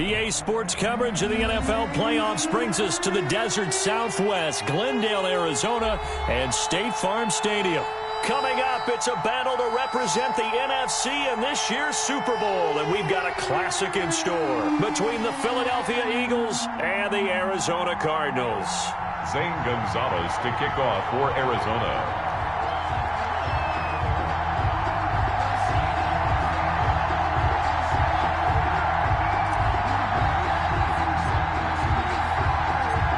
EA Sports coverage of the NFL playoffs brings us to the desert Southwest, Glendale, Arizona, and State Farm Stadium. Coming up, it's a battle to represent the NFC in this year's Super Bowl, and we've got a classic in store between the Philadelphia Eagles and the Arizona Cardinals. Zane Gonzalez to kick off for Arizona.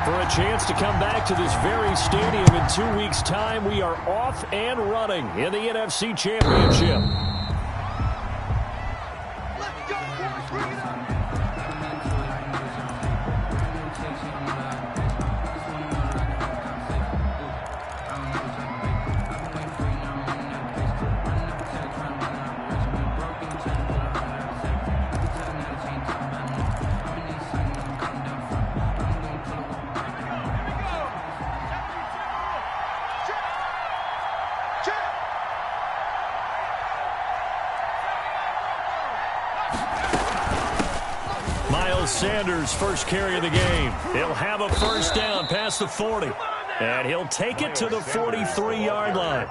For a chance to come back to this very stadium in 2 weeks' time, we are off and running in the NFC Championship. Sanders first carry of the game. He'll have a first down past the 40. And he'll take it to the 43-yard line.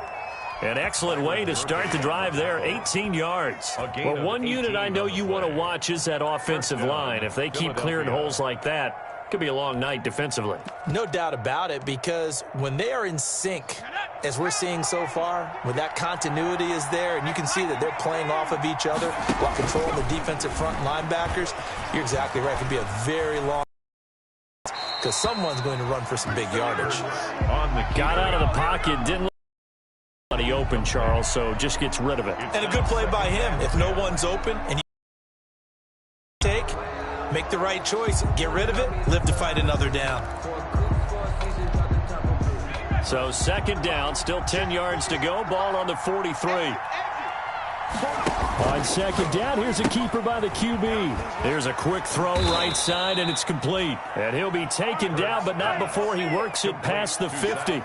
An excellent way to start the drive there, 18 yards. Well, one unit I know you want to watch is that offensive line. If they keep clearing holes like that, it could be a long night defensively. No doubt about it, because when they are in sync, as we're seeing so far, when that continuity is there and you can see that they're playing off of each other while controlling the defensive front linebackers, you're exactly right. It can be a very long, because someone's going to run for some big yardage. Got out of the pocket, didn't look any open, Charles, so just gets rid of it. And a good play by him. If no one's open and you make the right choice, get rid of it, live to fight another down. So second down, still 10 yards to go. Ball on the 43. On second down, here's a keeper by the QB. There's a quick throw right side, and it's complete. And he'll be taken down, but not before he works it past the 50.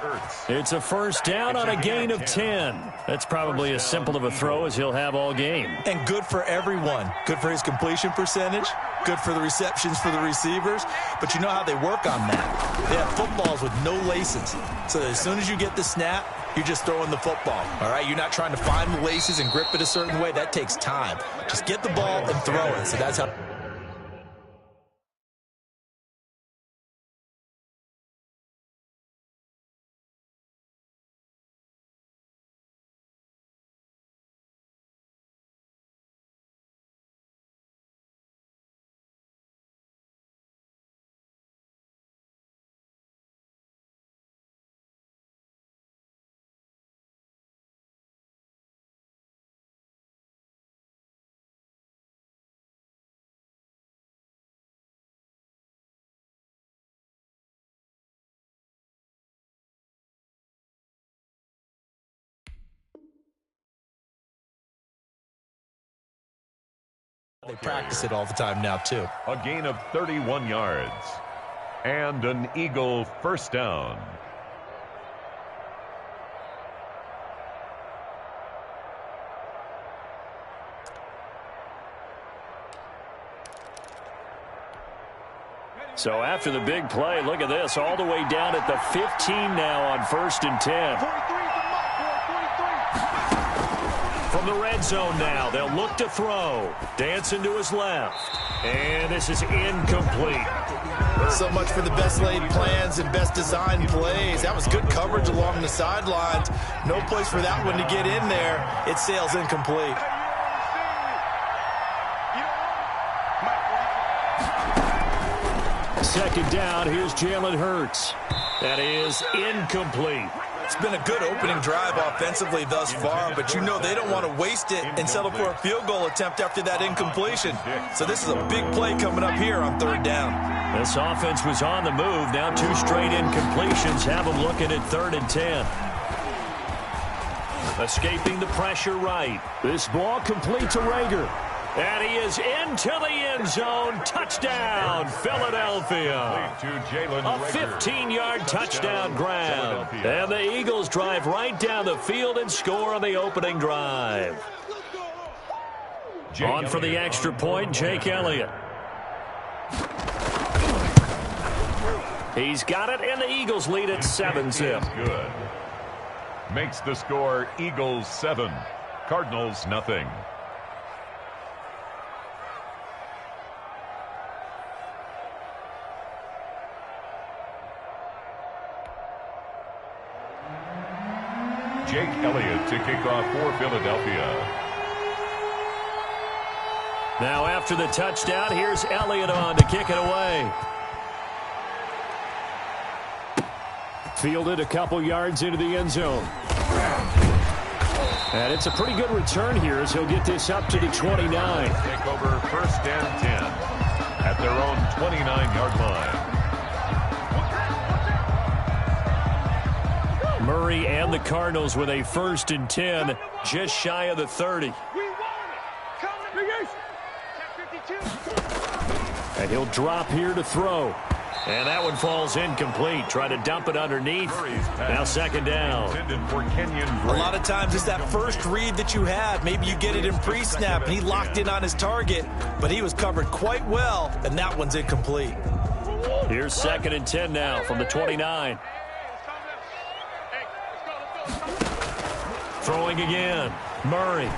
It's a first down on a gain of 10. That's probably as simple of a throw as he'll have all game. And good for everyone. Good for his completion percentage. Good for the receptions for the receivers. But you know how they work on that. They have footballs with no laces. So that as soon as you get the snap, you're just throwing the football. All right? You're not trying to find the laces and grip it a certain way. That takes time. Just get the ball and throw it. So that's how. They practice it all the time now, too. A gain of 31 yards. And an Eagle first down. So after the big play, look at this, all the way down at the 15 now on 1st and 10. From the red zone now, they'll look to throw. Dancing to his left. And this is incomplete. So much for the best laid plans and best designed plays. That was good coverage along the sidelines. No place for that one to get in there. It sails incomplete. Second down, here's Jalen Hurts. That is incomplete. It's been a good opening drive offensively thus far, but you know they don't want to waste it and settle for a field goal attempt after that incompletion. So this is a big play coming up here on 3rd down. This offense was on the move. Now 2 straight incompletions have them looking at 3rd and 10. Escaping the pressure right. This ball complete to Rager. And he is into the end zone. Touchdown, Philadelphia. A 15-yard touchdown grab. And the Eagles drive right down the field and score on the opening drive. On for the extra point, Jake Elliott. He's got it, and the Eagles lead at 7-zip. Good. Makes the score Eagles 7, Cardinals nothing. Jake Elliott to kick off for Philadelphia. Now after the touchdown, here's Elliott on to kick it away. Fielded a couple yards into the end zone. And it's a pretty good return here as he'll get this up to the 29. Take over 1st and 10 at their own 29-yard line. Murray and the Cardinals with a 1st and 10, just shy of the 30. And he'll drop here to throw. And that one falls incomplete. Try to dump it underneath. Now 2nd down. A lot of times it's that first read that you have. Maybe you get it in pre-snap, and he locked in on his target, but he was covered quite well, and that one's incomplete. Here's 2nd and 10 now from the 29. Throwing again. Murray.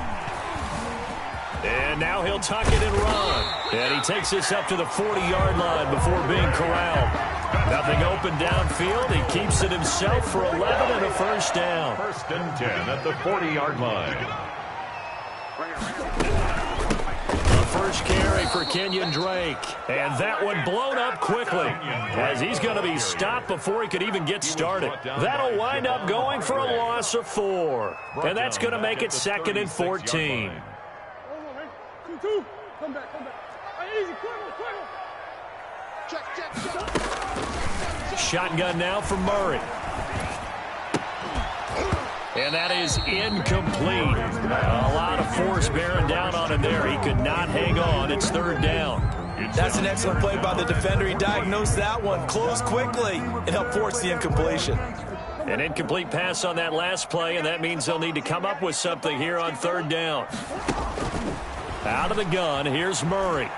And now he'll tuck it and run. And he takes this up to the 40-yard line before being corralled. Nothing open downfield. He keeps it himself for 11 and a 1st down. 1st and 10 at the 40-yard line. The first carry for Kenyon Drake. And that one blown up quickly as he's going to be stopped before he could even get started. That'll wind up going for a loss of 4. And that's going to make it 2nd and 14. Come back. Easy, quick. Check. Shotgun now for Murray. And that is incomplete. A lot of force bearing down on him there. He could not hang on. It's 3rd down. That's an excellent play by the defender. He diagnosed that one, closed quickly, and helped force the incompletion. An incomplete pass on that last play, and that means they'll need to come up with something here on 3rd down. Out of the gun, here's Murray.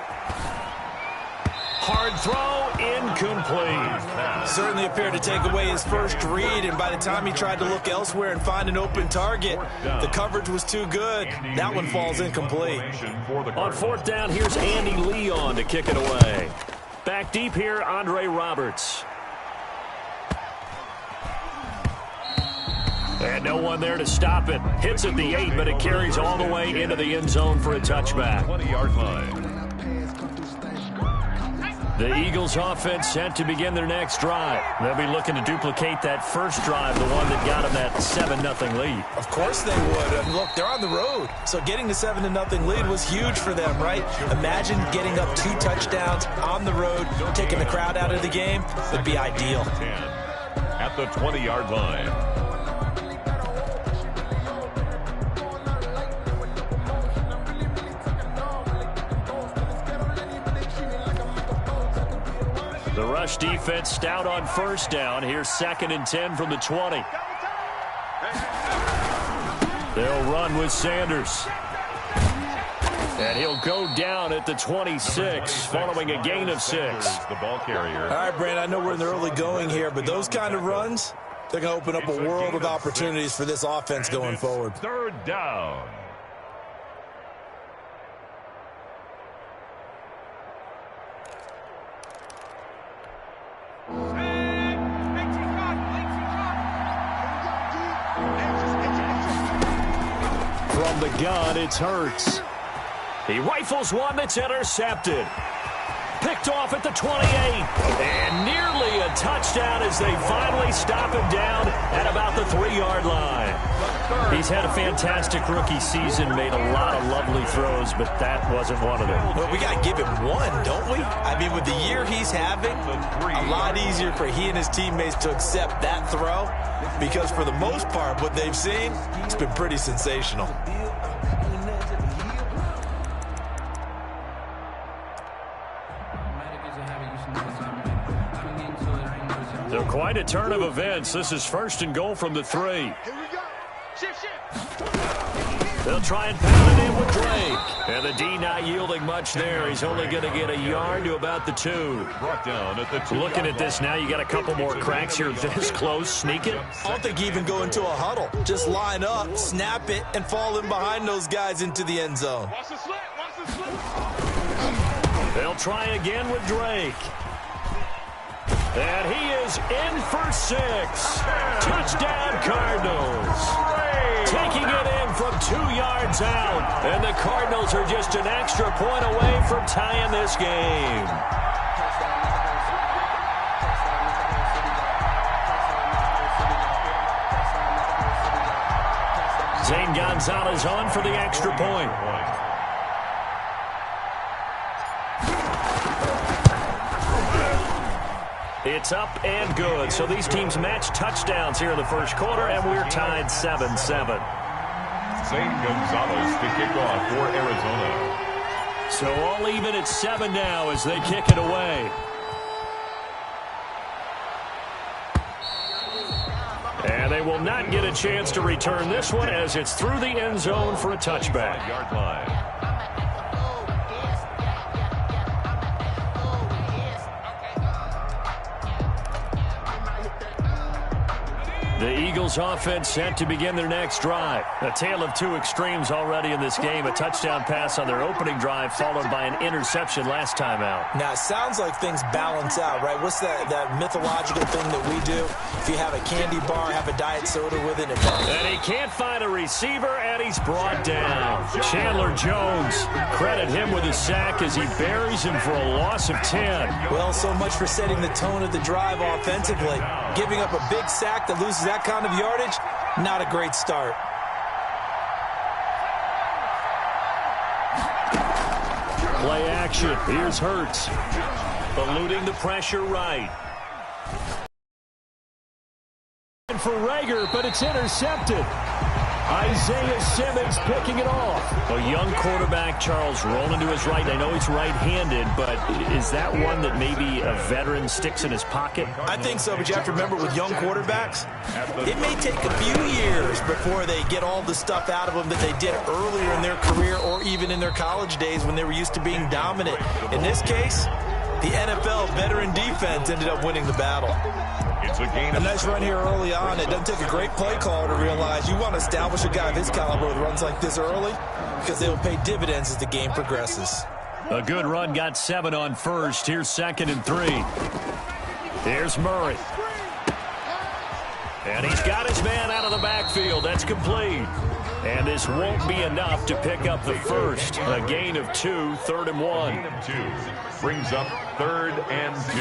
Hard throw, incomplete. Certainly appeared to take away his first read, and by the time he tried to look elsewhere and find an open target, the coverage was too good. That one falls incomplete. On 4th down, here's Andy Leon to kick it away. Back deep here, Andre Roberts. And no one there to stop it. Hits at the 8, but it carries all the way into the end zone for a touchback. 20-yard line. The Eagles offense set to begin their next drive. They'll be looking to duplicate that first drive, the one that got them that 7-0 lead. Of course they would. And look, they're on the road. So getting the 7-0 lead was huge for them, right? Imagine getting up 2 touchdowns on the road, taking the crowd out of the game. It'd be ideal. 10 at the 20-yard line. The rush defense stout on 1st down. Here's 2nd and 10 from the 20. They'll run with Sanders. And he'll go down at the 26 following a gain of 6. The ball carrier. All right, Brand, I know we're in the early going here, but those kind of runs, they're going to open up a world of opportunities for this offense going forward. 3rd down. From the gun, it's Hurts. He rifles one that's intercepted. Picked off at the 28. And nearly a touchdown as they finally stop him down at about the 3-yard line. He's had a fantastic rookie season, made a lot of lovely throws, but that wasn't one of them. Well, we got to give him one, don't we? I mean, with the year he's having, a lot easier for he and his teammates to accept that throw, because for the most part, what they've seen, it's been pretty sensational. So quite a turn of events. This is 1st and goal from the 3. Here we go. Shift. They'll try and pound it in with Drake. And the D not yielding much there. He's only going to get a yard to about the 2. Brought down at the 2. Looking at this now, you got a couple more cracks here this close. Sneak it. I don't think you even go into a huddle. Just line up, snap it, and fall in behind those guys into the end zone. Watch the slit. Watch the slit. They'll try again with Drake. And he is in for 6. Touchdown, Cardinals. Taking it in from 2 yards out. And the Cardinals are just an extra point away from tying this game. Zane Gonzalez on for the extra point. It's up and good. So these teams match touchdowns here in the first quarter, and we're tied 7-7. Zane Gonzalez to kick off for Arizona. So all even at 7 now as they kick it away. And they will not get a chance to return this one as it's through the end zone for a touchback. Yard line. The Eagles offense set to begin their next drive. A tale of 2 extremes already in this game. A touchdown pass on their opening drive followed by an interception last time out. Now, it sounds like things balance out, right? What's that mythological thing that we do? If you have a candy bar, have a diet soda with it. And he can't find a receiver, and he's brought down. Chandler Jones, credit him with a sack as he buries him for a loss of 10. Well, so much for setting the tone of the drive offensively. Giving up a big sack that loses that kind of yardage, not a great start. Play action. Here's Hurts. Eluding the pressure right. And for Rager, but it's intercepted. Isaiah Simmons picking it off. A young quarterback, Charles, rolling to his right. I know he's right-handed, but is that one that maybe a veteran sticks in his pocket? I think so, but you have to remember with young quarterbacks, it may take a few years before they get all the stuff out of them that they did earlier in their career or even in their college days when they were used to being dominant. In this case, the NFL veteran defense ended up winning the battle. It's a gain. A nice run here early on. It doesn't take a great play caller to realize you want to establish a guy of his caliber with runs like this early because they will pay dividends as the game progresses. A good run, got 7 on first. Here's 2nd and 3. Here's Murray. And he's got his man out of the backfield. That's complete. And this won't be enough to pick up the first. A gain of 2, 3rd and 1. Gain of 2 brings up 3rd and 2.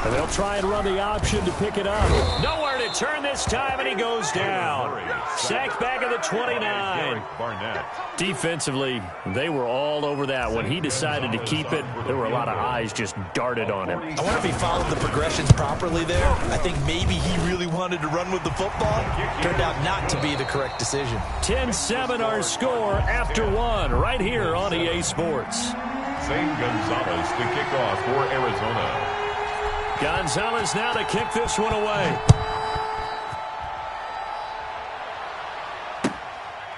And they'll try and run the option to pick it up. Nowhere to turn this time, and he goes down. Sacked back at the 29. Defensively, they were all over that. When he decided to keep it, there were a lot of eyes just darted on him. I wonder if he followed the progressions properly there. I think maybe he really wanted to run with the football. Turned out not to be the correct decision. 10-7 our score after 1 right here on EA Sports. Zane Gonzalez to kick off for Arizona. Gonzalez now to kick this one away.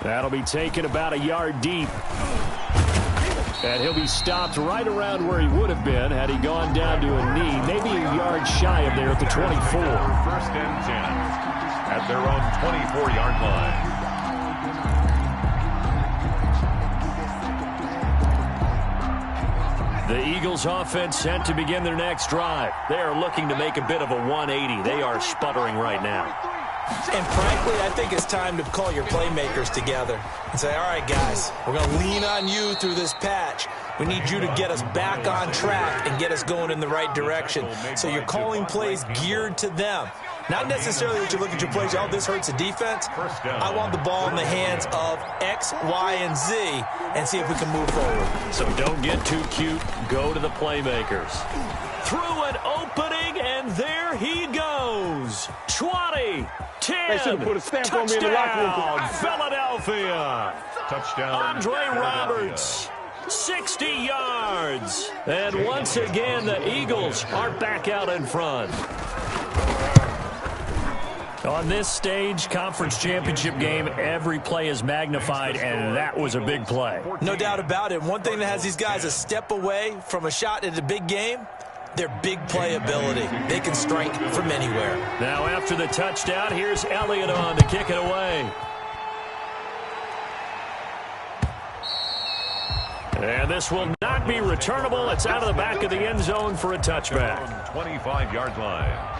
That'll be taken about a yard deep. And he'll be stopped right around where he would have been had he gone down to a knee, maybe a yard shy of there at the 24. 1st and 10 at their own 24-yard line. The Eagles offense set to begin their next drive. They are looking to make a bit of a 180. They are sputtering right now. And frankly, I think it's time to call your playmakers together and say, all right, guys, we're going to lean on you through this patch. We need you to get us back on track and get us going in the right direction. So you're calling plays geared to them. Not necessarily that you look at your plays, oh, this hurts the defense. I want the ball in the hands of X, Y, and Z and see if we can move forward. So don't get too cute. Go to the playmakers. Through an opening, and there he goes. 20, 10, put a stamp on me in the locker room. Philadelphia. Touchdown. Andre Roberts. 60 yards. And once again, the Eagles are back out in front. On this stage, conference championship game, every play is magnified, and that was a big play. No doubt about it. One thing that has these guys a step away from a shot in a big game, their big play ability. They can strike from anywhere. Now after the touchdown, here's Elliott on to kick it away. And this will not be returnable. It's out of the back of the end zone for a touchback. 25-yard line.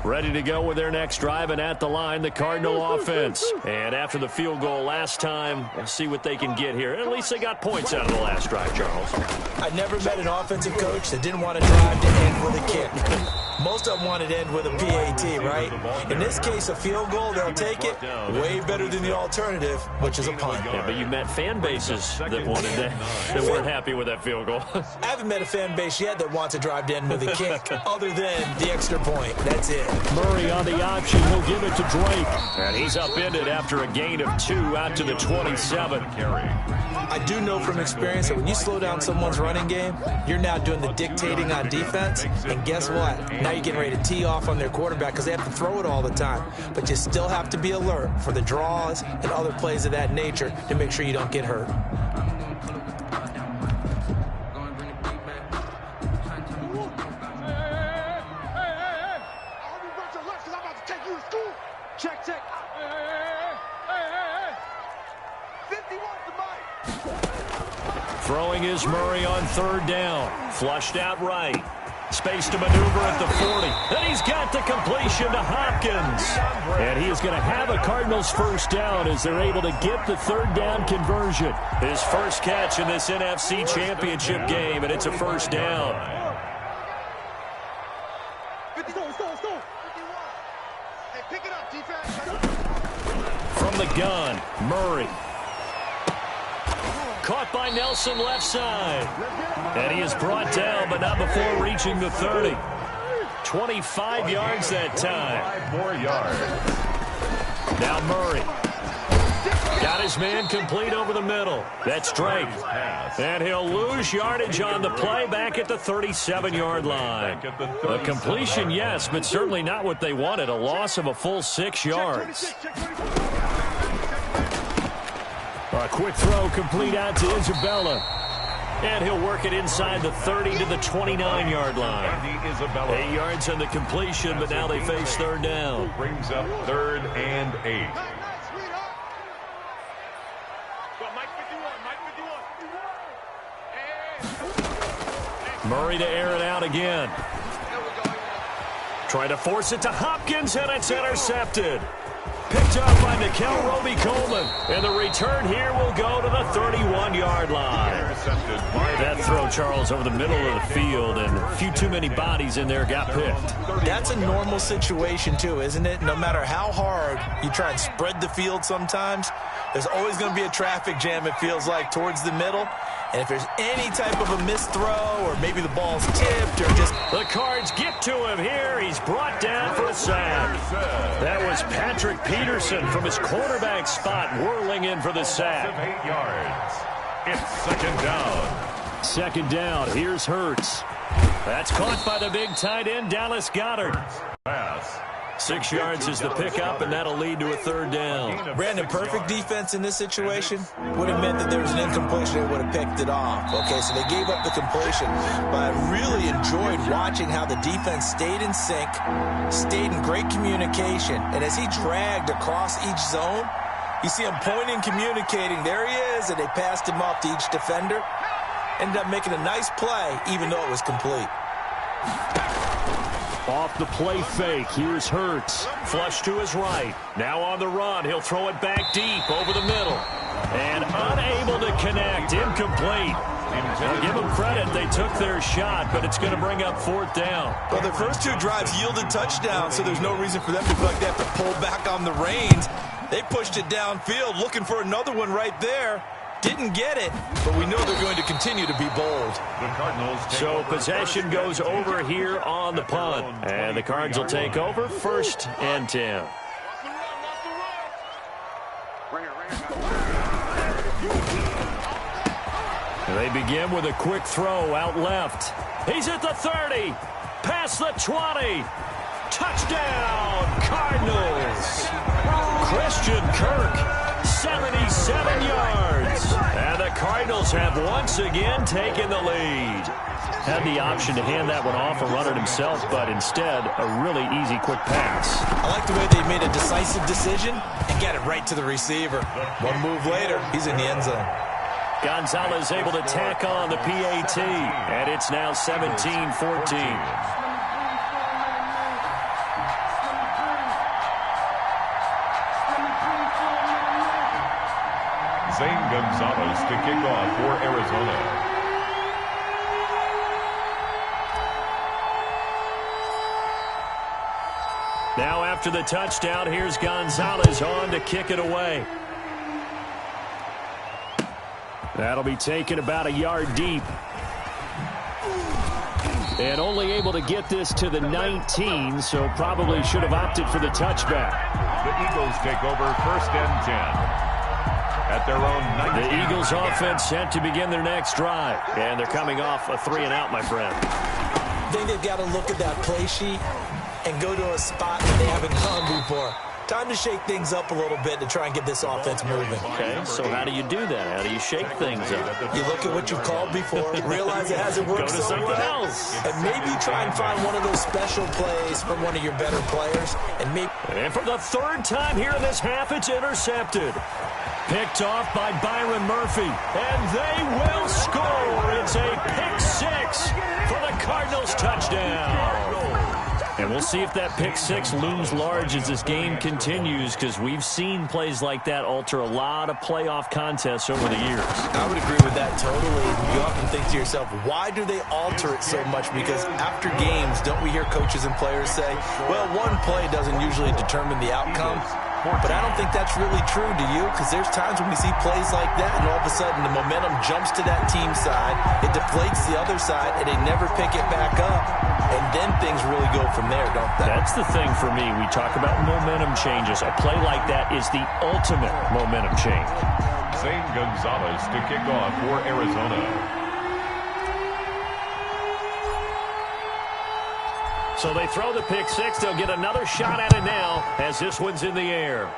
Ready to go with their next drive, and at the line, the Cardinal offense. And after the field goal last time, we'll see what they can get here. At least they got points out of the last drive, Charles. I never met an offensive coach that didn't want to drive to end with a kick. Most of them wanted to end with a PAT, right? In this case, a field goal, they'll take it. Way better than the alternative, which is a punt. Yeah, but you met fan bases that wanted that weren't happy with that field goal. I haven't met a fan base yet that wants to drive to end with a kick, other than the extra point. That's it. Murray on the option. He'll give it to Drake. And he's upended after a gain of 2 out to the 27. I do know from experience that when you slow down someone's running game, you're now doing the dictating on defense. And guess what? Now you're getting ready to tee off on their quarterback because they have to throw it all the time. But you still have to be alert for the draws and other plays of that nature to make sure you don't get hurt. Throwing is Murray on 3rd down. Flushed out right. Space to maneuver at the 40. And he's got the completion to Hopkins. And he is going to have a Cardinals first down as they're able to get the 3rd down conversion. His first catch in this NFC championship game, and it's a first down. From the gun, Murray. Caught by Nelson left side. And he is brought down, but not before reaching the 30. 25 yards that time. 5 more yards. Now Murray. Got his man complete over the middle. That's Drake. And he'll lose yardage on the play back at the 37-yard line. A completion, yes, but certainly not what they wanted. A loss of a full 6 yards. A quick throw complete out to Isabella. And he'll work it inside the 30 to the 29-yard line. 8 yards on the completion, but now they face 3rd down. Brings up 3rd and 8. Murray to air it out again. Try to force it to Hopkins, and it's intercepted. Picked up by Nickel Roby-Coleman. And the return here will go to the 31-yard line. That throw, Charles, over the middle of the field, and a few too many bodies in there got picked. That's a normal situation, too, isn't it? No matter how hard you try and spread the field sometimes, there's always going to be a traffic jam, it feels like, towards the middle. And if there's any type of a missed throw or maybe the ball's tipped or just... The Cards get to him here. He's brought down for a sack. That was Patrick Peterson from his quarterback spot whirling in for the sack. 8 yards. It's 2nd down. 2nd down. Here's Hurts. That's caught by the big tight end, Dallas Goedert. Pass. 6 yards is the pickup, and that'll lead to a 3rd down. Brandon, perfect defense in this situation would have meant that there was an incompletion. They would have picked it off. Okay, so they gave up the completion. But I really enjoyed watching how the defense stayed in sync, stayed in great communication. And as he dragged across each zone, you see him pointing, communicating. There he is, and they passed him off to each defender. Ended up making a nice play, even though it was complete. Off the play fake, here's Hurts. Flush to his right. Now on the run, he'll throw it back deep over the middle. And unable to connect, incomplete. Now give them credit, they took their shot, but it's going to bring up 4th down. Well, their first 2 drives yielded touchdowns, so there's no reason for them to feel like they have to pull back on the reins. They pushed it downfield, looking for another one right there. Didn't get it, but we know they're going to continue to be bold. The Cardinals so possession goes over here on the punt. And the Cards will take over 1st and 10. They begin with a quick throw out left. He's at the 30. Past the 20. Touchdown, Cardinals. Christian Kirk, 77 yards. And the Cardinals have once again taken the lead. Had the option to hand that one off or run it himself, but instead, a really easy, quick pass. I like the way they made a decisive decision and get it right to the receiver. One move later, he's in the end zone. Gonzalez able to tack on the PAT, and it's now 17-14. Zane Gonzalez to kick off for Arizona. Now after the touchdown, here's Gonzalez on to kick it away. That'll be taken about a yard deep. And only able to get this to the 19, so probably should have opted for the touchback. The Eagles take over 1st and 10. At their own 19. The Eagles offense set to begin their next drive. And they're coming off a 3-and-out, my friend. I think they've got to look at that play sheet and go to a spot that they haven't gone before. Time to shake things up a little bit to try and get this offense moving. Okay, so how do you do that? How do you shake things up? You look at what you've called before, realize it hasn't worked Go to so something well, else. and maybe try and find one of those special plays from one of your better players. And for the 3rd time here in this half, it's intercepted. Picked off by Byron Murphy, and they will score. It's a pick 6 for the Cardinals touchdown. And we'll see if that pick 6 looms large as this game continues, because we've seen plays like that alter a lot of playoff contests over the years. I would agree with that totally. You often think to yourself, why do they alter it so much? Because after games, don't we hear coaches and players say, well, one play doesn't usually determine the outcome? But I don't think that's really true, do you? Because there's times when we see plays like that, and all of a sudden the momentum jumps to that team side, it deflates the other side, and they never pick it back up. And then things really go from there, don't they? That's the thing for me. We talk about momentum changes. A play like that is the ultimate momentum change. Zane Gonzalez to kick off for Arizona. So they throw the pick 6. They'll get another shot at it now as this one's in the air.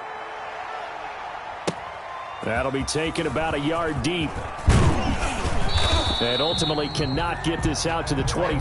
That'll be taken about a yard deep. And ultimately cannot get this out to the 20.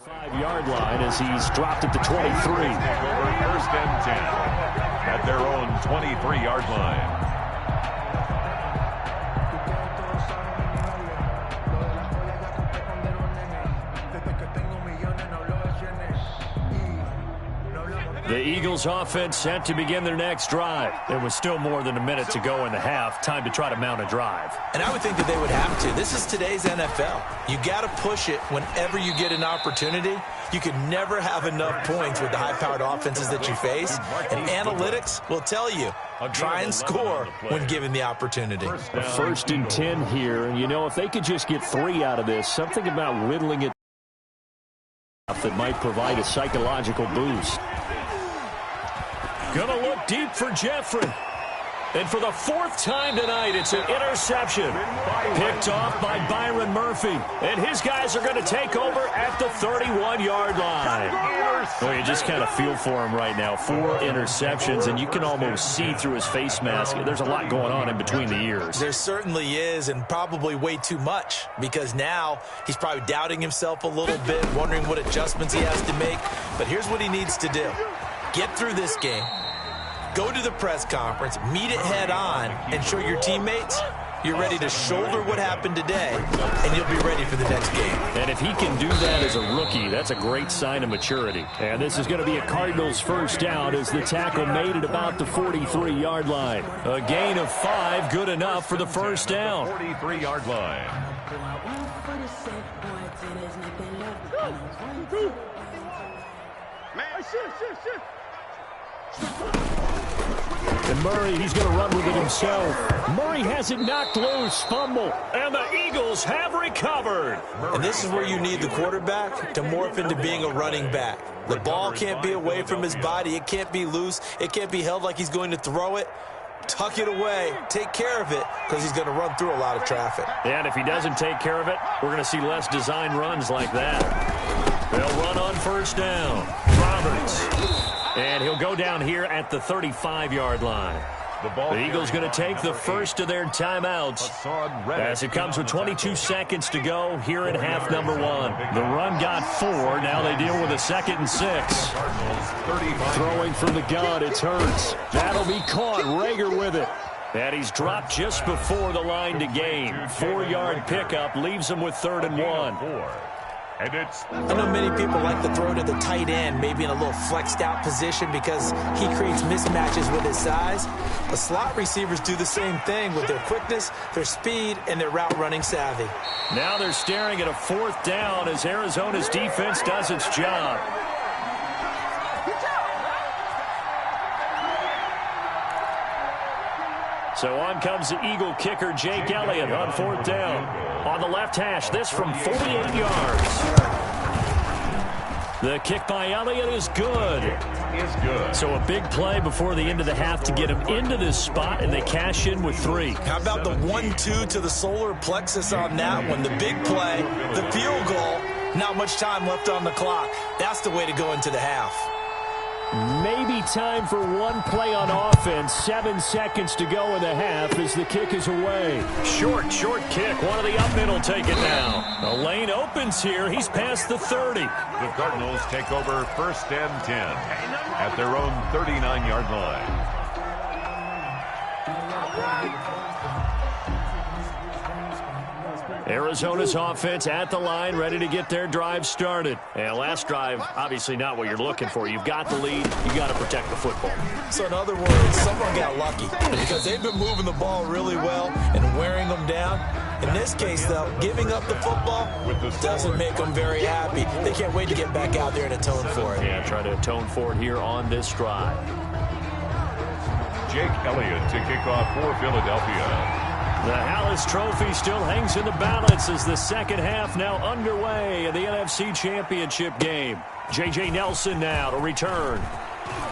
Five-yard line as he's dropped at the 23. Over 1st and 10 at their own 23-yard line. The Eagles offense set to begin their next drive. There was still more than a minute to go in the half. Time to try to mount a drive. And I would think that they would have to. This is today's NFL. You got to push it whenever you get an opportunity. You can never have enough points with the high-powered offenses that you face. And analytics will tell you, try and score when given the opportunity. A 1st and 10 here. And, you know, if they could just get 3 out of this, something about whittling it that might provide a psychological boost. Gonna look deep for Jeffrey. And for the 4th time tonight, it's an interception. Picked off by Byron Murphy. And his guys are going to take over at the 31-yard line. Well, you just kind of feel for him right now. 4 interceptions, and you can almost see through his face mask. There's a lot going on in between the ears. There certainly is, and probably way too much, because now he's probably doubting himself a little bit, wondering what adjustments he has to make. But here's what he needs to do. Get through this game. Go to the press conference, meet it head on, and show your teammates You're ready to shoulder what happened today, and you'll be ready for the next game. And if he can do that as a rookie, that's a great sign of maturity. And this is going to be a Cardinals first down as the tackle made at about the 43-yard line. A gain of 5, good enough for the first down. 43-yard line. And Murray, he's going to run with it himself. Murray has it knocked loose, fumble, and the Eagles have recovered. And this is where you need the quarterback to morph into being a running back. The ball can't be away from his body. It can't be loose. It can't be held like he's going to throw it. Tuck it away. Take care of it because he's going to run through a lot of traffic. And if he doesn't take care of it, we're going to see less design runs like that. They'll run on first down. Roberts. And he'll go down here at the 35-yard line. The Eagles going to take the first of their timeouts as it comes with 22 seconds to go here in half number 1. The run got 4. Now they deal with a 2nd and 6. Throwing from the gun, it's Hurts. That'll be caught. Rager with it. And he's dropped just before the line to gain. 4-yard pickup leaves him with 3rd and 1. I know many people like to throw to the tight end, maybe in a little flexed out position because he creates mismatches with his size. The slot receivers do the same thing with their quickness, their speed, and their route running savvy. Now they're staring at a 4th down as Arizona's defense does its job. So on comes the Eagle kicker, Jake Elliott, on 4th down. On the left hash, this from 48 yards. The kick by Elliott is good. So a big play before the end of the half to get him into this spot, and they cash in with 3. How about the 1-2 to the solar plexus on that one? The big play, the field goal, not much time left on the clock. That's the way to go into the half. Maybe time for one play on offense. 7 seconds to go in the half as the kick is away. Short kick. One of the up men will take it now. The lane opens here. He's past the 30. The Cardinals take over 1st and 10 at their own 39-yard line. Arizona's offense at the line, ready to get their drive started. And last drive, obviously not what you're looking for. You've got the lead. You got to protect the football. So in other words, someone got lucky because they've been moving the ball really well and wearing them down. In this case, though, giving up the football doesn't make them very happy. They can't wait to get back out there and atone for it. Yeah, try to atone for it here on this drive. Jake Elliott to kick off for Philadelphia. The Hallis Trophy still hangs in the balance as the second half now underway in the NFC Championship game. J.J. Nelson now to return.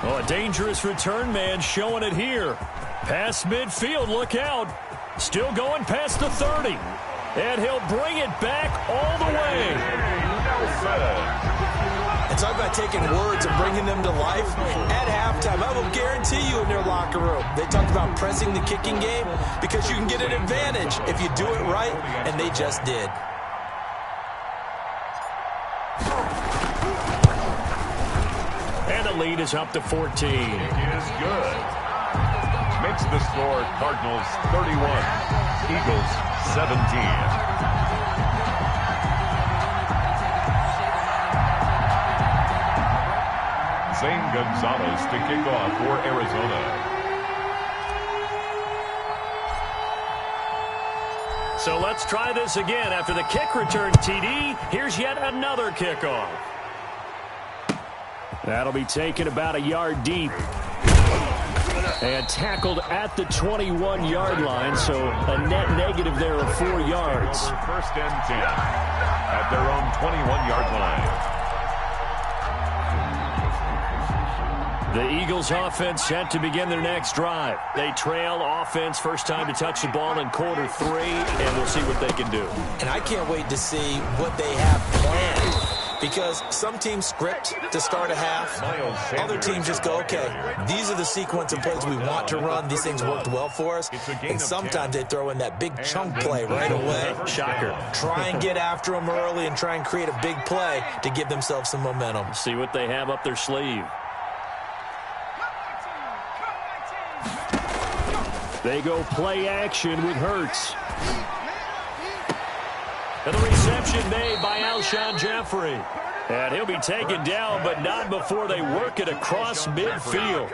Oh, a dangerous return man showing it here. Past midfield, look out. Still going past the 30. And he'll bring it back all the way. And talk about taking words and bringing them to life. At halftime, I will guarantee you in their locker room, they talked about pressing the kicking game because you can get an advantage if you do it right, and they just did. And the lead is up to 14. It is good. Makes the score Cardinals 31, Eagles 17. Zane Gonzalez to kick off for Arizona. So let's try this again. After the kick return TD, here's yet another kickoff. That'll be taken about a yard deep. And tackled at the 21-yard line, so a net negative there of 4 yards. 1st and 10 at their own 21-yard line. The Eagles offense set to begin their next drive. They trail offense first time to touch the ball in quarter 3, and we'll see what they can do. And I can't wait to see what they have planned because some teams script to start a half. Other teams just go, okay, these are the sequence of plays we want to run. These things worked well for us. And sometimes they throw in that big chunk play right away. Shocker. Try and get after them early and try and create a big play to give themselves some momentum. See what they have up their sleeve. They go play action with Hurts. And the reception made by Alshon Jeffrey. And he'll be taken down, but not before they work it across midfield.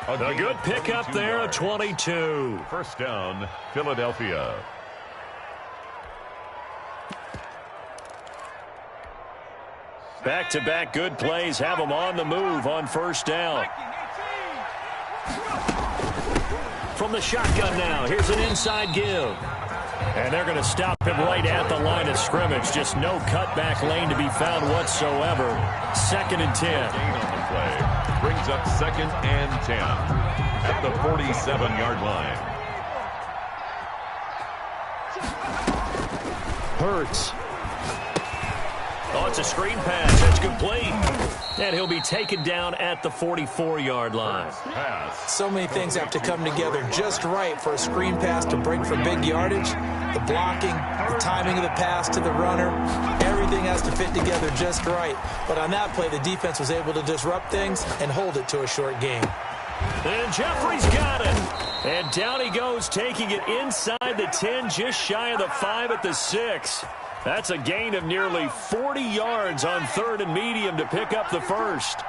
A good pickup there, a 22. First down, Philadelphia. Back-to-back good plays have them on the move on first down. From the shotgun now, here's an inside give. And they're going to stop him right at the line of scrimmage. Just no cutback lane to be found whatsoever. 2nd and 10. Gain on the play. Brings up 2nd and 10 at the 47-yard line. Hurts. Oh, it's a screen pass. That's complete. And he'll be taken down at the 44-yard line. Pass. So many things have to come together just right for a screen pass to break for big yardage. The blocking, the timing of the pass to the runner, everything has to fit together just right. But on that play, the defense was able to disrupt things and hold it to a short game. And Jeffrey's got it. And down he goes, taking it inside the 10, just shy of the 5 at the 6. That's a gain of nearly 40 yards on 3rd and medium to pick up the first.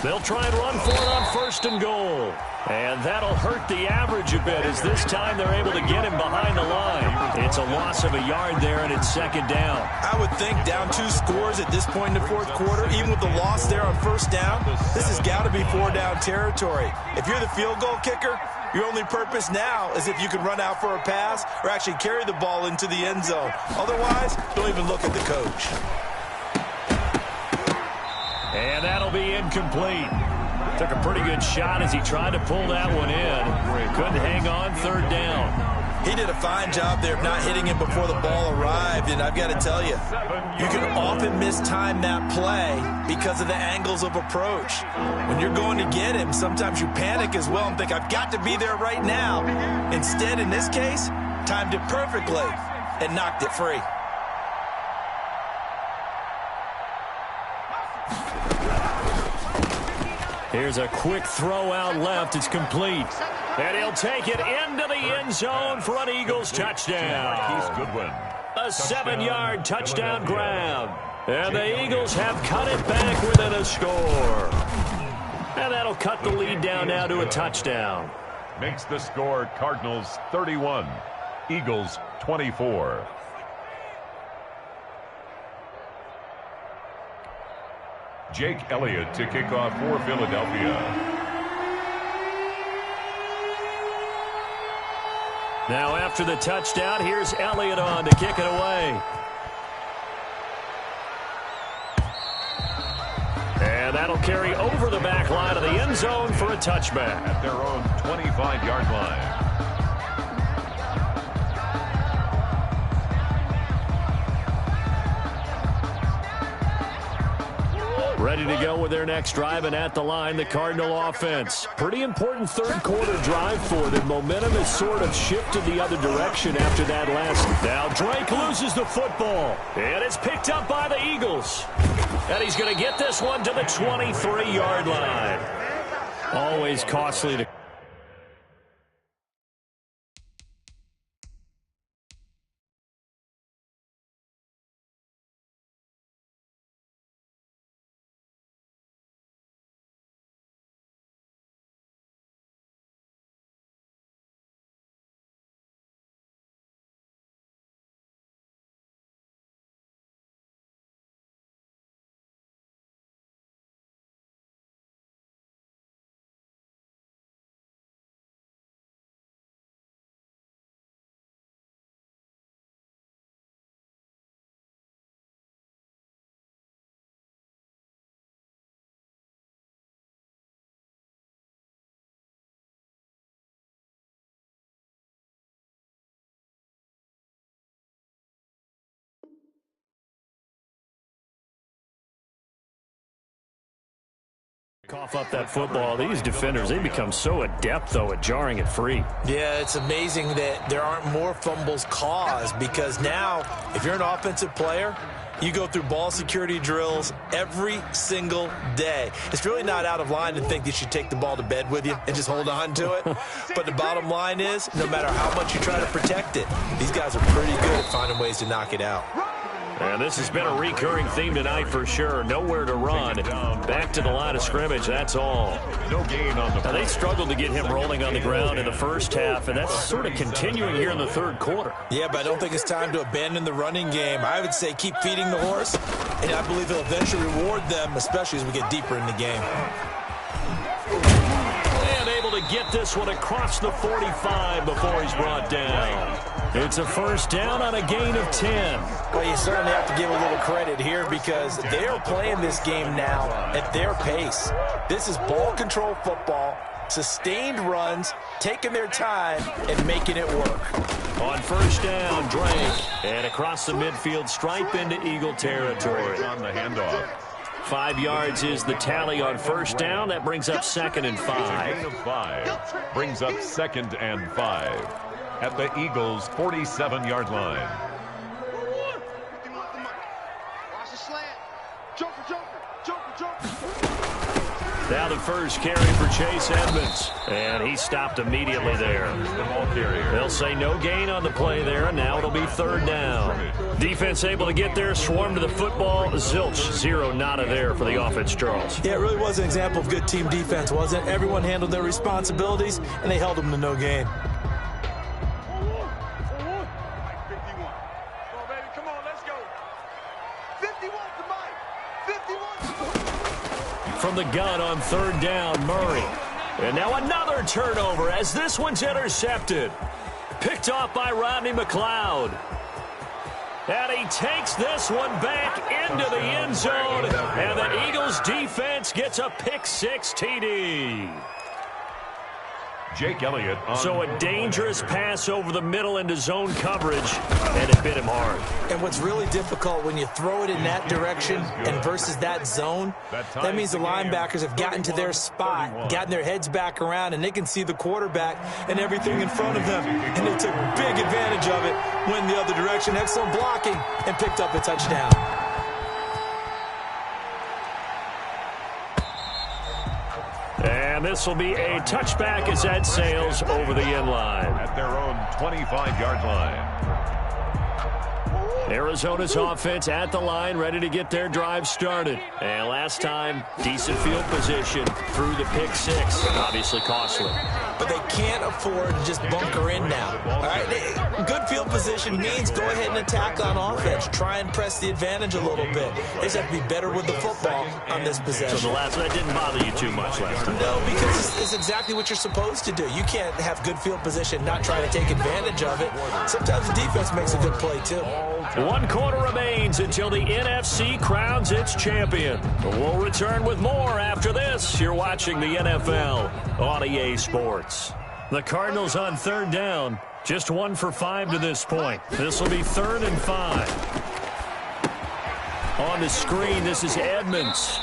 They'll try and run for it on 1st and goal. And that'll hurt the average a bit as this time they're able to get him behind the line. It's a loss of a yard there, and it's 2nd down. I would think down 2 scores at this point in the 4th quarter, even with the loss there on 1st down, this has got to be 4-down territory. If you're the field goal kicker, your only purpose now is if you can run out for a pass or actually carry the ball into the end zone. Otherwise, don't even look at the coach. And that'll be incomplete. Took a pretty good shot as he tried to pull that one in. Couldn't hang on 3rd down. He did a fine job there of not hitting him before the ball arrived, and I've got to tell you, you can often mistime that play because of the angles of approach. When you're going to get him, sometimes you panic as well and think, I've got to be there right now. Instead, in this case, timed it perfectly and knocked it free. Here's a quick throw out left. It's complete. And he'll take it into the end zone for an Eagles touchdown. Goodwin. A 7-yard touchdown grab. And the Eagles have cut it back within a score. And that'll cut the lead down now to a touchdown. Makes the score Cardinals 31, Eagles 24. Jake Elliott to kick off for Philadelphia. Now after the touchdown, here's Elliott on to kick it away. And that'll carry over the back line of the end zone for a touchback. At their own 25-yard line. Ready to go with their next drive, and at the line, the Cardinal offense. Pretty important 3rd quarter drive for them. Momentum has sort of shifted the other direction after that last. Now Drake loses the football, and it's picked up by the Eagles. And he's going to get this one to the 23-yard line. Always costly to Cough up that football. These defenders, they become so adept, though, at jarring it free. Yeah, it's amazing that there aren't more fumbles caused, because now, if you're an offensive player, you go through ball security drills every single day. It's really not out of line to think you should take the ball to bed with you and just hold on to it. But the bottom line is, no matter how much you try to protect it, these guys are pretty good at finding ways to knock it out. And this has been a recurring theme tonight for sure. Nowhere to run. Back to the line of scrimmage, that's all. No gain on the play. Now, they struggled to get him rolling on the ground in the first half, and that's sort of continuing here in the third quarter. Yeah, but I don't think it's time to abandon the running game. I would say keep feeding the horse, and I believe he'll eventually reward them, especially as we get deeper in the game. And able to get this one across the 45 before he's brought down. It's a first down on a gain of 10. Well, you certainly have to give a little credit here, because they are playing this game now at their pace. This is ball control football, sustained runs, taking their time, and making it work. On first down, Drake. And across the midfield stripe into Eagle territory. On the handoff. 5 yards is the tally on first down. That brings up 2nd and 5. Gain of 5. Brings up 2nd and 5. At the Eagles' 47-yard line. Now the first carry for Chase Edmonds. And he stopped immediately there. The ball carrier. They'll say no gain on the play there, and now it'll be third down. Defense able to get there, swarm to the football. Zilch, 0 nada there for the offense, Charles. Yeah, it really was an example of good team defense, wasn't it? Everyone handled their responsibilities, and they held them to no gain. From the gun on third down, Murray. And now another turnover as this one's intercepted. Picked off by Rodney McLeod. And he takes this one back into the end zone. And the Eagles defense gets a pick-6 TD. Jake Elliott. So a dangerous pass over the middle into zone coverage, and it bit him hard. And what's really difficult when you throw it in that direction and versus that zone, that means the linebackers have gotten to their spot, gotten their heads back around, and they can see the quarterback and everything in front of them. And they took big advantage of it, went the other direction, excellent blocking, and picked up a touchdown. And this will be a touchback as that sails over the end line. At their own 25-yard line. Arizona's offense at the line, ready to get their drive started. And last time, decent field position through the pick-6. Obviously costly. But they can't afford to just bunker in now. All right, good field position means go ahead and attack on offense. Try and press the advantage a little bit. They just have to be better with the football on this possession. So the last one, that didn't bother you too much last time. No, because it's exactly what you're supposed to do. You can't have good field position, not try to take advantage of it. Sometimes the defense makes a good play, too. 1 quarter remains until the NFC crowns its champion. We'll return with more after this. You're watching the NFL on EA Sports. The Cardinals on third down. Just 1 for 5 to this point. This will be 3rd and 5. On the screen, this is Edmonds.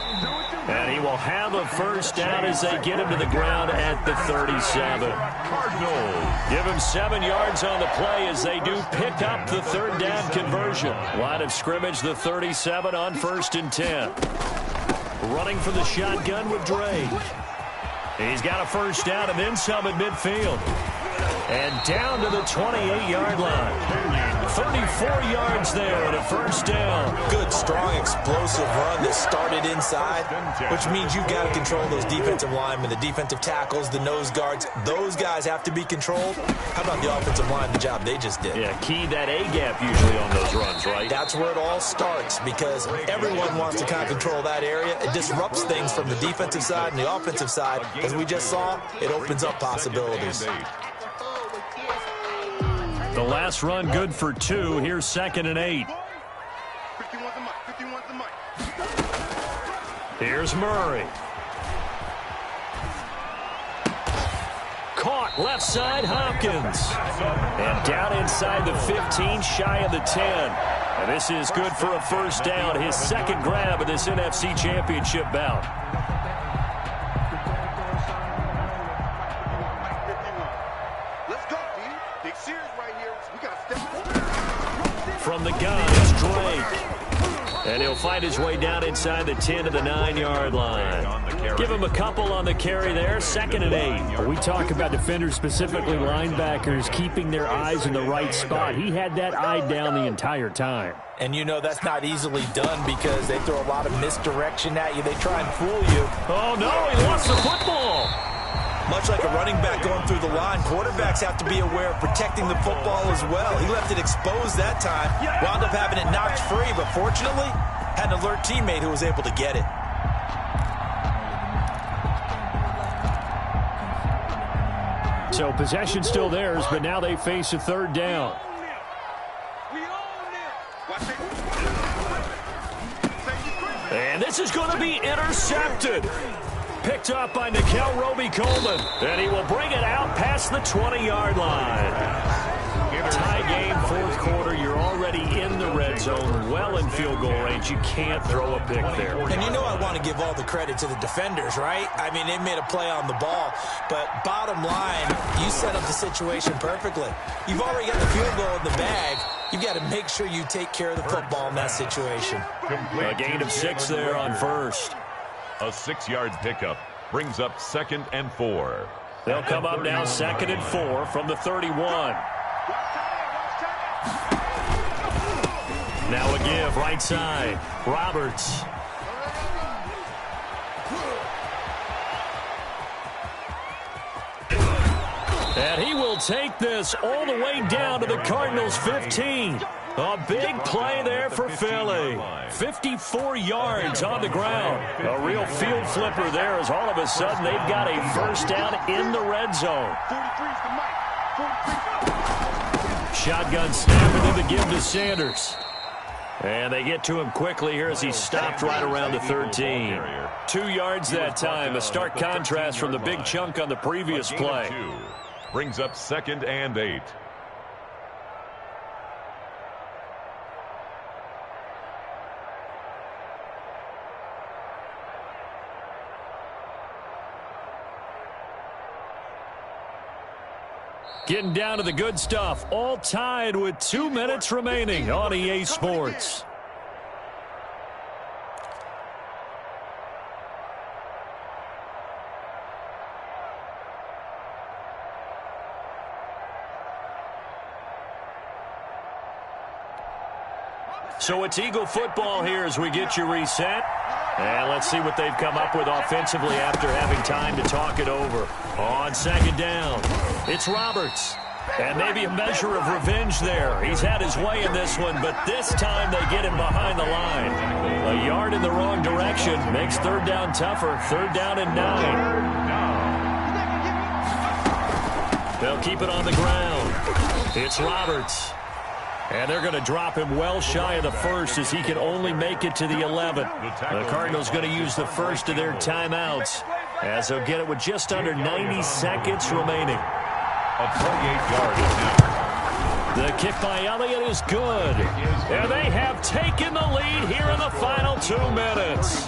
And he will have a first down as they get him to the ground at the 37. Cardinals. Give him 7 yards on the play as they do pick up the third down conversion. Line of scrimmage, the 37 on 1st and 10. Running for the shotgun with Drake. He's got a first down and then some at midfield. And down to the 28-yard line. 34 yards there and a first down. Good, strong, explosive run that started inside, which means you've got to control those defensive linemen, the defensive tackles, the nose guards. Those guys have to be controlled. How about the offensive line, the job they just did? Yeah, key that A-gap usually on those runs, right? That's where it all starts, because everyone wants to kind of control that area. It disrupts things from the defensive side and the offensive side. As we just saw, it opens up possibilities. The last run good for 2. Here's 2nd and 8. Here's Murray. Caught left side, Hopkins. And down inside the 15, shy of the 10. And this is good for a first down. His 2nd grab of this NFC Championship bout. from the gun, it's Drake. And he'll fight his way down inside the 10 to the 9-yard line. Give him a couple on the carry there, 2nd and 8. We talk about defenders, specifically linebackers, keeping their eyes in the right spot. He had that eye down the entire time. And you know that's not easily done because they throw a lot of misdirection at you. They try and fool you. Oh, no, he lost the football. Much like a running back going through the line, quarterbacks have to be aware of protecting the football as well. He left it exposed that time, wound up having it knocked free, but fortunately, had an alert teammate who was able to get it. So possession still theirs, but now they face a 3rd down. And this is going to be intercepted. Picked up by Nikel Roby-Coleman. And he will bring it out past the 20-yard line. Tie game, 4th quarter. You're already in the red zone, well in field goal range. You can't throw a pick there. And you know I want to give all the credit to the defenders, right? I mean, they made a play on the ball. But bottom line, you set up the situation perfectly. You've already got the field goal in the bag. You've got to make sure you take care of the football in that situation. A gain of 6 there on 1st. A 6-yard pickup brings up 2nd and 4. They'll come up now 2nd and 4 from the 31. Now a give right side. Roberts. And he will take this all the way down to the Cardinals' 15. A big play there for Philly. 54 yards on the ground. A real field flipper there as all of a sudden they've got a 1st down in the red zone. Shotgun snap and then the give to Sanders. And they get to him quickly here as he stopped right around the 13. 2 yards that time. A stark contrast from the big chunk on the previous play. Brings up 2nd and 8. Getting down to the good stuff. All tied with 2 minutes remaining on EA Sports. So it's Eagle football here as we get you reset. And let's see what they've come up with offensively after having time to talk it over. On 2nd down, it's Roberts. And maybe a measure of revenge there. He's had his way in this one, but this time they get him behind the line. A yard in the wrong direction makes 3rd down tougher. 3rd down and 9. They'll keep it on the ground. It's Roberts. And they're going to drop him well shy of the 1st as he can only make it to the 11. The Cardinals going to use the 1st of their timeouts as they'll get it with just under 90 seconds remaining. A 28-yard attempt. The kick by Elliott is good. And they have taken the lead here in the final 2 minutes.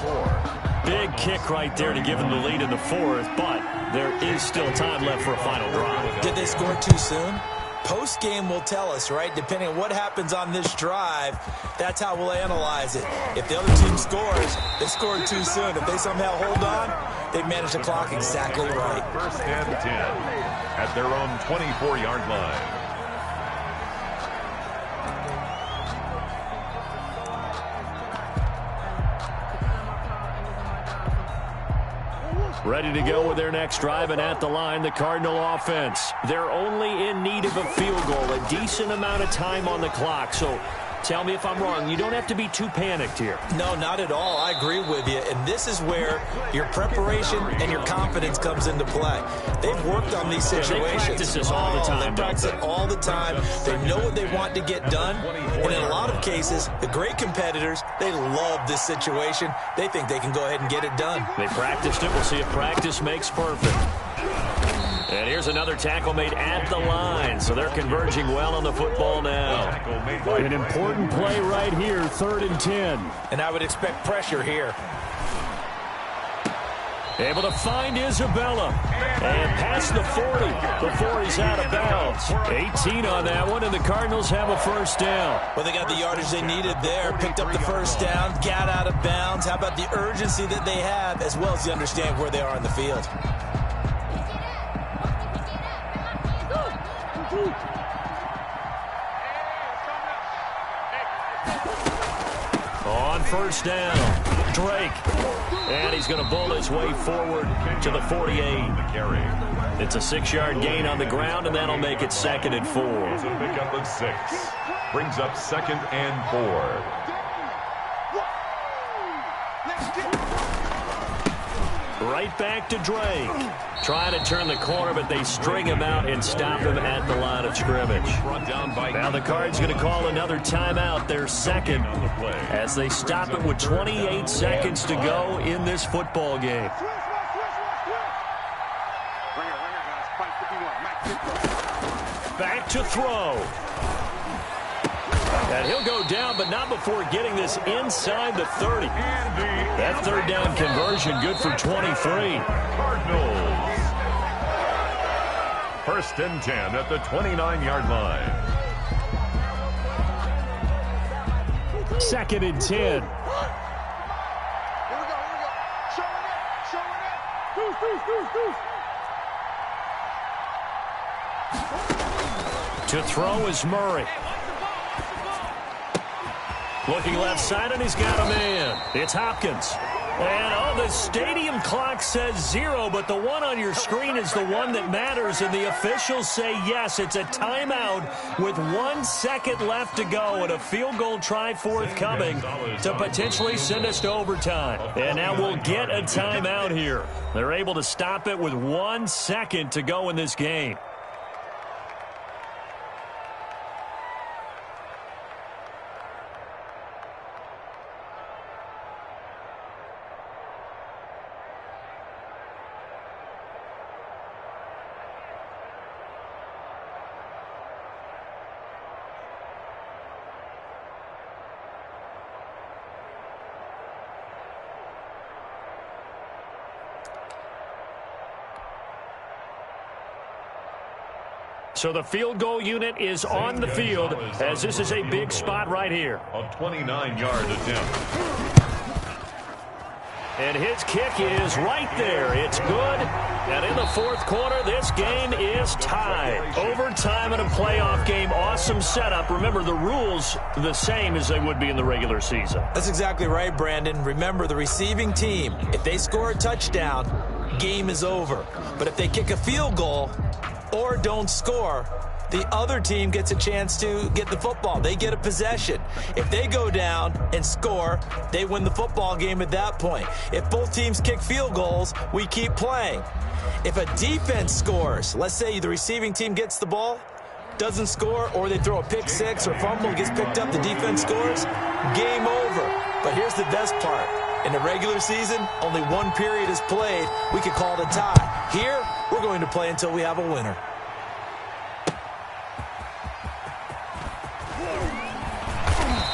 Big kick right there to give them the lead in the 4th, but there is still time left for a final drive. Did they score too soon? Post-game will tell us, right? Depending on what happens on this drive, that's how we'll analyze it. If the other team scores, they scored too soon. If they somehow hold on, they manage the clock exactly right. 1st and 10 at their own 24-yard line. Ready to go with their next drive, and at the line, the Cardinal offense. They're only in need of a field goal, a decent amount of time on the clock. So tell me if I'm wrong. You don't have to be too panicked here. No, not at all. I agree with you. And this is where your preparation and your confidence comes into play. They've worked on these situations. They practice this all the time. They practice it all the time. They know what they want to get done. And in a lot of cases, the great competitors, they love this situation. They think they can go ahead and get it done. They practiced it. We'll see if practice makes perfect. And here's another tackle made at the line. So they're converging well on the football now. An important play right here, 3rd and 10. And I would expect pressure here. Able to find Isabella. And past the 40 before he's out of bounds. 18 on that one, and the Cardinals have a first down. Well, they got the yardage they needed there. Picked up the first down, got out of bounds. How about the urgency that they have, as well as they understand where they are in the field? On first down, Drake. And he's going to bull his way forward to the 48. It's a 6-yard gain on the ground, and that'll make it 2nd and 4. It's a pickup of 6. Brings up 2nd and 4. Right back to Drake. Trying to turn the corner, but they string him out and stop him at the line of scrimmage. Now the Cards going to call another timeout, their 2nd, as they stop it with 28 seconds to go in this football game. Back to throw. And he'll go down, but not before getting this inside the 30. That 3rd down conversion good for 23. Cardinals. 1st and 10 at the 29-yard line. 2nd and 10. To throw is Murray. Looking left side, and he's got a man. It's Hopkins. And, the stadium clock says 0, but the one on your screen is the one that matters, and the officials say yes, it's a timeout with 1 second left to go and a field goal try forthcoming to potentially send us to overtime. And now we'll get a timeout here. They're able to stop it with 1 second to go in this game. So the field goal unit is on the field, as this is a big spot right here. A 29-yard attempt. And his kick is right there. It's good. And in the 4th quarter, this game is tied. Overtime in a playoff game. Awesome setup. Remember, the rules the same as they would be in the regular season. That's exactly right, Brandon. Remember, the receiving team, if they score a touchdown, game is over. But if they kick a field goal or don't score, the other team gets a chance to get the football. They get a possession. If they go down and score, they win the football game at that point. If both teams kick field goals, we keep playing. If a defense scores, let's say the receiving team gets the ball, doesn't score, or they throw a pick 6 or fumble, gets picked up, the defense scores, game over. But here's the best part. In the regular season, only 1 period is played. We could call it a tie. Here, we're going to play until we have a winner.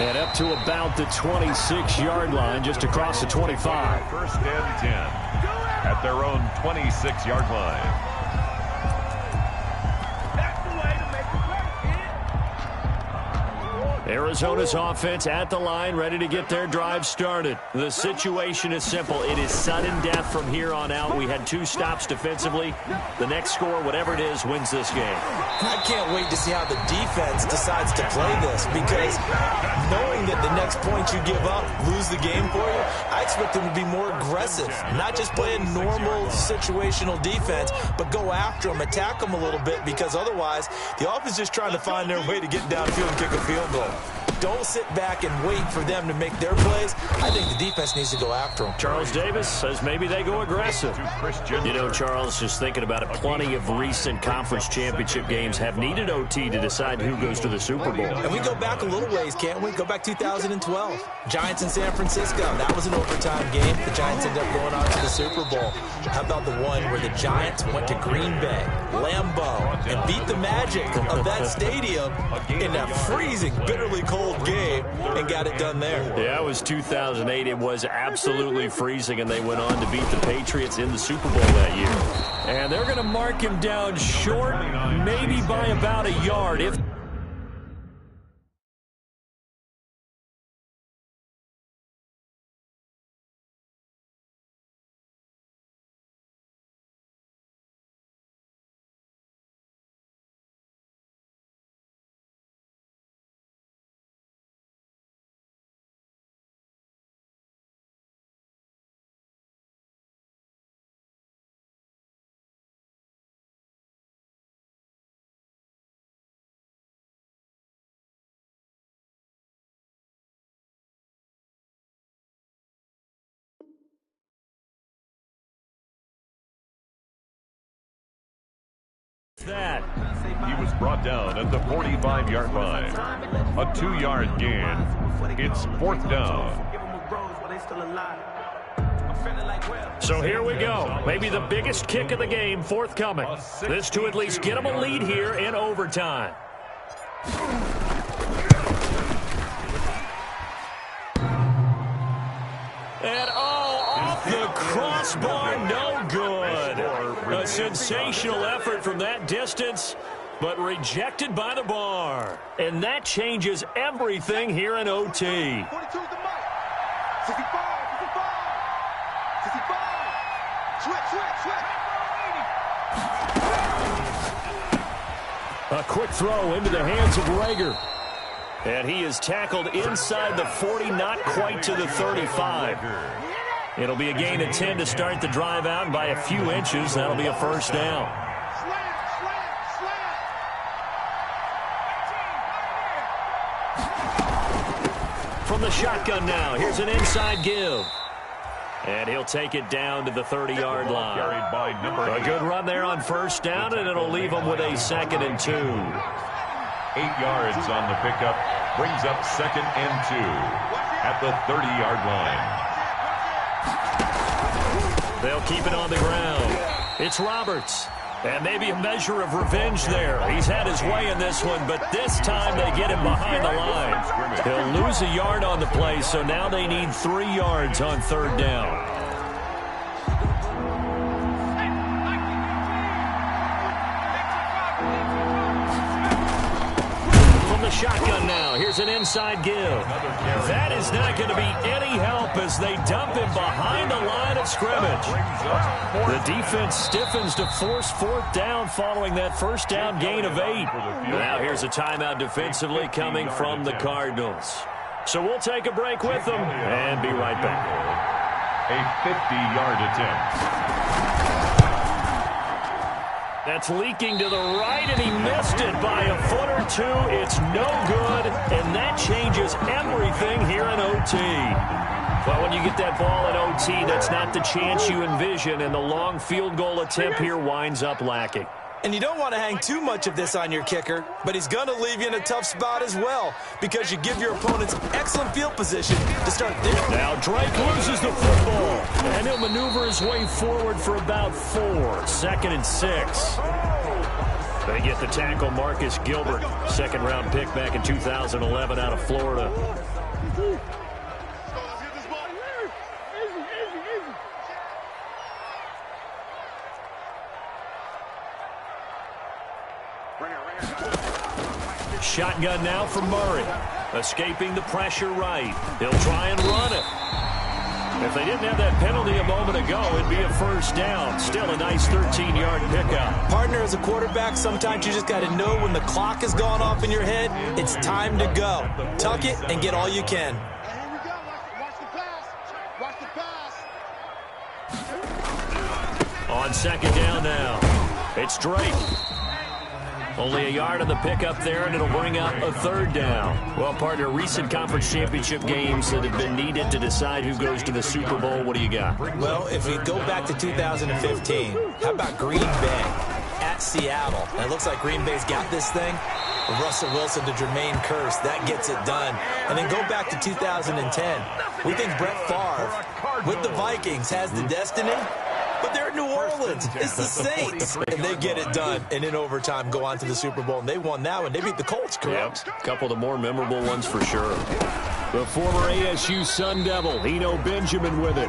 And up to about the 26-yard line, just across the 25. 1st and 10 at their own 26-yard line. Arizona's offense at the line, ready to get their drive started. The situation is simple. It is sudden death from here on out. We had 2 stops defensively. The next score, whatever it is, wins this game. And I can't wait to see how the defense decides to play this, because knowing that the next point you give up, lose the game for you, I expect them to be more aggressive. Not just playing normal situational defense, but go after them, attack them a little bit, because otherwise the offense is just trying to find their way to get downfield and kick a field goal. Don't sit back and wait for them to make their plays. I think the defense needs to go after them. Charles Davis says maybe they go aggressive. You know, Charles, just thinking about it, plenty of recent conference championship games have needed OT to decide who goes to the Super Bowl. And we go back a little ways, can't we? Go back 2012. Giants in San Francisco. That was an overtime game. The Giants ended up going on to the Super Bowl. How about the one where the Giants went to Green Bay, Lambeau, and beat the magic of that stadium in that freezing, bitterly cold cold game and got it done there. Yeah, it was 2008. It was absolutely freezing, and they went on to beat the Patriots in the Super Bowl that year. And they're going to mark him down short, maybe by about a yard. If that. He was brought down at the 45-yard line. A 2-yard gain. It's 4th down. So here we go. Maybe the biggest kick of the game forthcoming. This to at least get them a lead here in overtime. And off the crossbar, no good. A sensational effort from that distance, but rejected by the bar. And that changes everything here in OT. 42 is the mark. 65, 65. Switch. A quick throw into the hands of Rager. And he is tackled inside the 40, not quite to the 35. It'll be a gain of 10 to start the drive out, and by a few inches, that'll be a first down. From the shotgun now, here's an inside give. And he'll take it down to the 30-yard line. Carried by number 8. A good run there on first down, and it'll leave him with a 2nd and 2. 8 yards on the pickup. Brings up 2nd and 2 at the 30-yard line. They'll keep it on the ground. It's Roberts. And maybe a measure of revenge there. He's had his way in this one, but this time they get him behind the line. He'll lose a yard on the play, so now they need 3 yards on 3rd down. The shotgun now. Here's an inside give. That is not going to be any help as they dump him behind the line of scrimmage. The defense stiffens to force 4th down following that first down gain of 8. Now here's a timeout defensively coming from the Cardinals. So we'll take a break with them and be right back. A 50-yard attempt. That's leaking to the right, and he missed it by a foot or 2. It's no good, and that changes everything here in OT. But when you get that ball in OT, that's not the chance you envision, and the long field goal attempt here winds up lacking. And you don't want to hang too much of this on your kicker, but he's going to leave you in a tough spot as well because you give your opponents excellent field position to start their... Now Drake loses the football, and he'll maneuver his way forward for about 4. 2nd and 6. They get the tackle, Marcus Gilbert, 2nd-round pick back in 2011 out of Florida. Shotgun now for Murray. Escaping the pressure right. He'll try and run it. If they didn't have that penalty a moment ago, it'd be a first down. Still a nice 13-yard pickup. Partner, as a quarterback, sometimes you just got to know when the clock has gone off in your head, it's time to go. Tuck it and get all you can. Here we go. Watch the pass. Watch the pass. On 2nd down now, it's Drake. Only a yard on the pickup there, and it'll bring up a 3rd down. Well, partner, recent conference championship games that have been needed to decide who goes to the Super Bowl. What do you got? Well, if we go back to 2015, how about Green Bay at Seattle? And it looks like Green Bay's got this thing. Russell Wilson to Jermaine Kearse, that gets it done. And then go back to 2010. We think Brett Favre with the Vikings has the destiny. But they're in New Orleans. It's the Saints. And they get it done. And in overtime, go on to the Super Bowl. And they won that one. They beat the Colts, correct? Yep. A couple of the more memorable ones for sure. The former ASU Sun Devil, Eno Benjamin with it.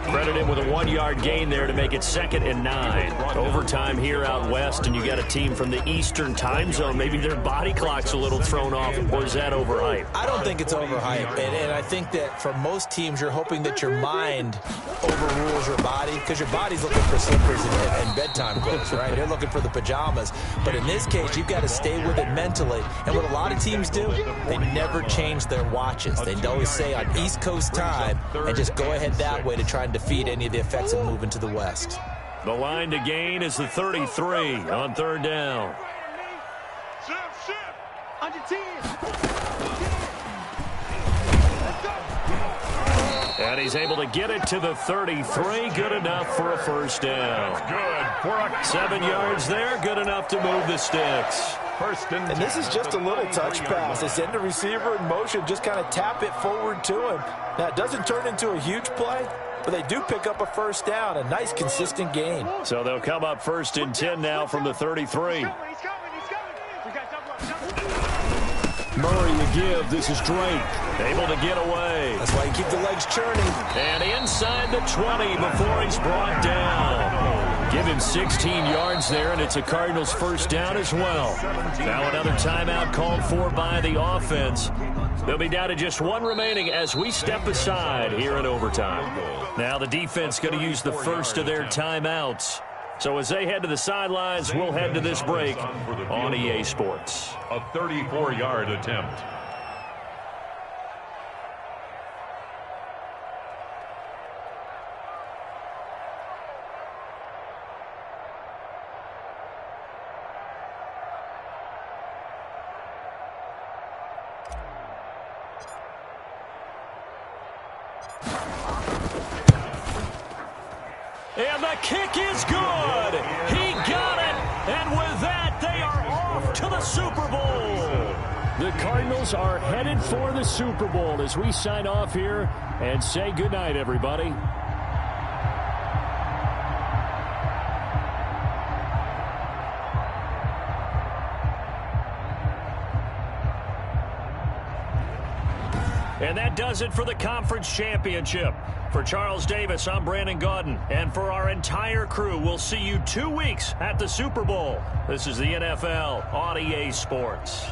Credit him with a 1-yard gain there to make it 2nd and 9. Overtime here out west, and you got a team from the Eastern time zone. Maybe their body clock's a little thrown off, or is that overhyped? I don't think it's overhyped, and I think that for most teams, you're hoping that your mind overrules your body, because your body's looking for slippers and bedtime clothes, right? They're looking for the pajamas. But in this case, you've got to stay with it mentally. And what a lot of teams do, they never change their watches. They always say on East Coast time, and just go ahead that way to try and defeat any of the effects of moving to the west. The line to gain is the 33 on 3rd down. Under 10. And he's able to get it to the 33. Good enough for a 1st down. Good for a 7 yards there. Good enough to move the sticks. And this is just a little touch pass. They send the receiver in motion, just kind of tap it forward to him. Now, it doesn't turn into a huge play, but they do pick up a 1st down. A nice, consistent gain. So they'll come up 1st and 10 now from the 33. Murray to give. This is Drake. Able to get away. That's why you keep the legs churning. And inside the 20 before he's brought down. Give him 16 yards there, and it's a Cardinals 1st down as well. Now another timeout called for by the offense. They'll be down to just 1 remaining as we step aside here in overtime. Now the defense going to use the first of their timeouts. So as they head to the sidelines, we'll head to this break on EA Sports. A 34-yard attempt. And the kick is good. He got it. And with that, they are off to the Super Bowl. The Cardinals are headed for the Super Bowl as we sign off here and say goodnight, everybody. And that does it for the conference championship. For Charles Davis, I'm Brandon Gaudin. And for our entire crew, we'll see you 2 weeks at the Super Bowl. This is the NFL on EA Sports.